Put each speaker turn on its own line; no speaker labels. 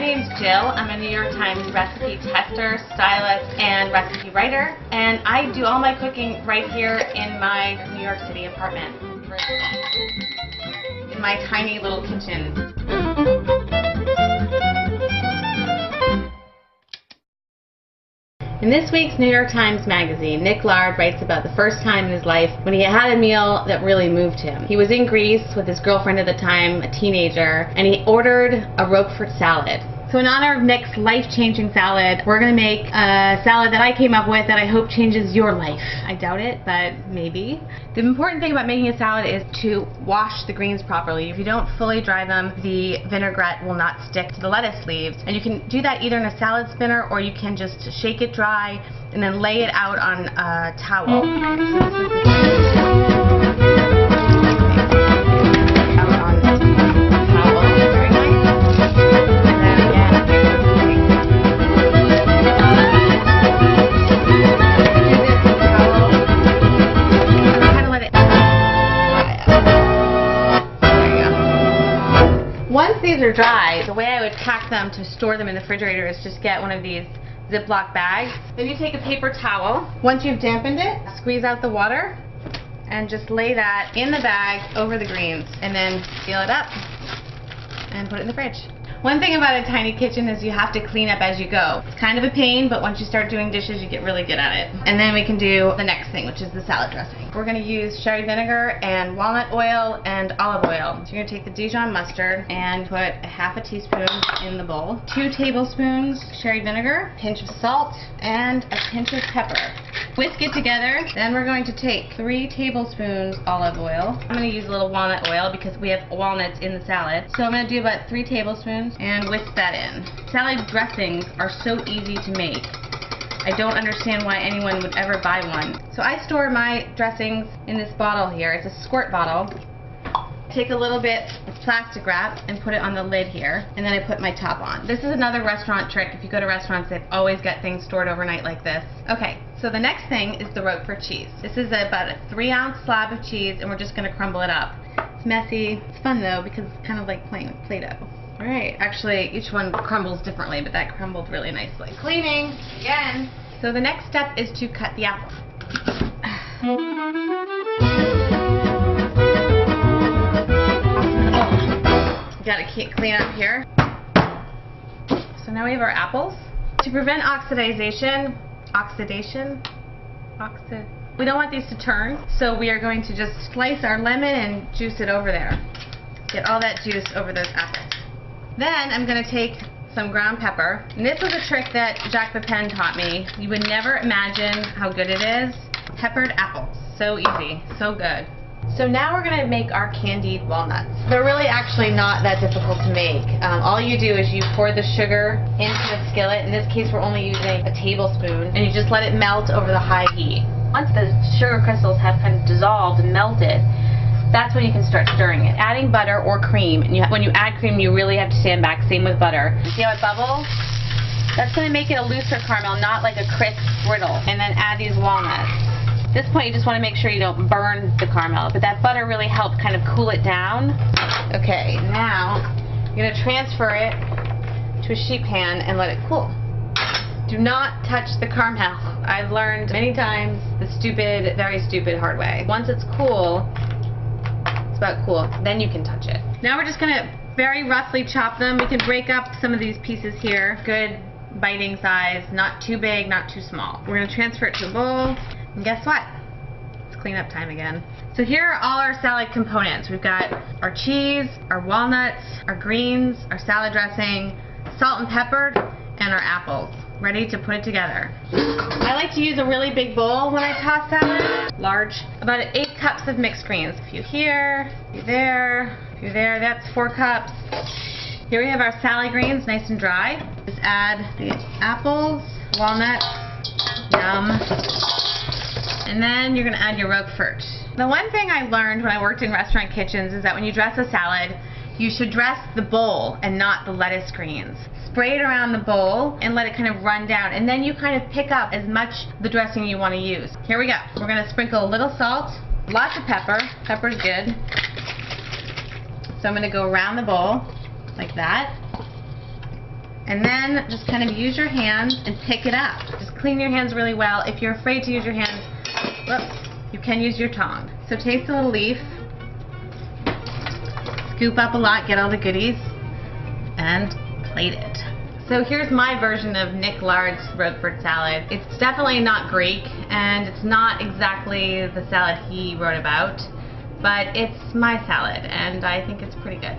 name's Jill. I'm a New York Times recipe tester, stylist, and recipe writer. And I do all my cooking right here in my New York City apartment. In my tiny little kitchen. In this week's New York Times Magazine, Nick Lard writes about the first time in his life when he had a meal that really moved him. He was in Greece with his girlfriend at the time, a teenager, and he ordered a Roquefort salad. So in honor of Nick's life-changing salad, we're going to make a salad that I came up with that I hope changes your life. I doubt it, but maybe. The important thing about making a salad is to wash the greens properly. If you don't fully dry them, the vinaigrette will not stick to the lettuce leaves. And you can do that either in a salad spinner or you can just shake it dry and then lay it out on a towel. Once these are dry, the way I would pack them to store them in the refrigerator is just get one of these Ziploc bags. Then you take a paper towel. Once you've dampened it, squeeze out the water and just lay that in the bag over the greens and then seal it up and put it in the fridge. One thing about a tiny kitchen is you have to clean up as you go. It's kind of a pain, but once you start doing dishes, you get really good at it. And then we can do the next thing, which is the salad dressing. We're going to use sherry vinegar and walnut oil and olive oil. So you're going to take the Dijon mustard and put a half a teaspoon in the bowl. 2 tablespoons sherry vinegar, a pinch of salt, and a pinch of pepper. Whisk it together. Then we're going to take 3 tablespoons olive oil. I'm going to use a little walnut oil because we have walnuts in the salad. So I'm going to do about 3 tablespoons and whisk that in. Salad dressings are so easy to make. I don't understand why anyone would ever buy one. So I store my dressings in this bottle here. It's a squirt bottle. Take a little bit of plastic wrap and put it on the lid here, and then I put my top on. This is another restaurant trick. If you go to restaurants, they've always got things stored overnight like this. Okay, so the next thing is the Roquefort cheese. This is about a 3-ounce slab of cheese, and we're just going to crumble it up. It's messy. It's fun though because it's kind of like playing with Play-Doh. Alright, actually each one crumbles differently, but that crumbled really nicely. Cleaning, again. So the next step is to cut the apples. Gotta clean up here. So now we have our apples. To prevent we don't want these to turn, so we are going to just slice our lemon and juice it over there. Get all that juice over those apples. Then I'm going to take some ground pepper. And this was a trick that Jacques Pepin taught me. You would never imagine how good it is. Peppered apples. So easy. So good. So now we're going to make our candied walnuts. They're really actually not that difficult to make. All you do is you pour the sugar into the skillet. In this case we're only using a tablespoon. And you just let it melt over the high heat. Once the sugar crystals have kind of dissolved and melted, that's when you can start stirring it. Adding butter or cream, and when you add cream you really have to stand back, same with butter. See how it bubbles? That's going to make it a looser caramel, not like a crisp brittle. And then add these walnuts. At this point you just want to make sure you don't burn the caramel, but that butter really helps kind of cool it down. Okay, now you're going to transfer it to a sheet pan and let it cool. Do not touch the caramel. I've learned many times the stupid, very stupid hard way. Once it's cool, about cool, then you can touch it. Now we're just going to very roughly chop them. We can break up some of these pieces here. Good biting size, not too big, not too small. We're going to transfer it to a bowl, and guess what? It's cleanup time again. So here are all our salad components. We've got our cheese, our walnuts, our greens, our salad dressing, salt and pepper, and our apples. Ready to put it together. I like to use a really big bowl when I toss salad. Large. About 8 cups of mixed greens. A few here, a few there, a few there. That's 4 cups. Here we have our salad greens, nice and dry. Just add the apples, walnuts, yum. And then you're going to add your Roquefort. The one thing I learned when I worked in restaurant kitchens is that when you dress a salad, you should dress the bowl and not the lettuce greens. Spray it around the bowl and let it kind of run down, and then you kind of pick up as much of the dressing you want to use. Here we go. We're going to sprinkle a little salt, lots of pepper. Pepper's good. So I'm going to go around the bowl like that. And then just kind of use your hands and pick it up. Just clean your hands really well. If you're afraid to use your hands, whoops, you can use your tongue. So take the little leaf, scoop up a lot, get all the goodies, and plate it. So here's my version of Nick Lard's Roquefort salad. It's definitely not Greek, and it's not exactly the salad he wrote about, but it's my salad, and I think it's pretty good.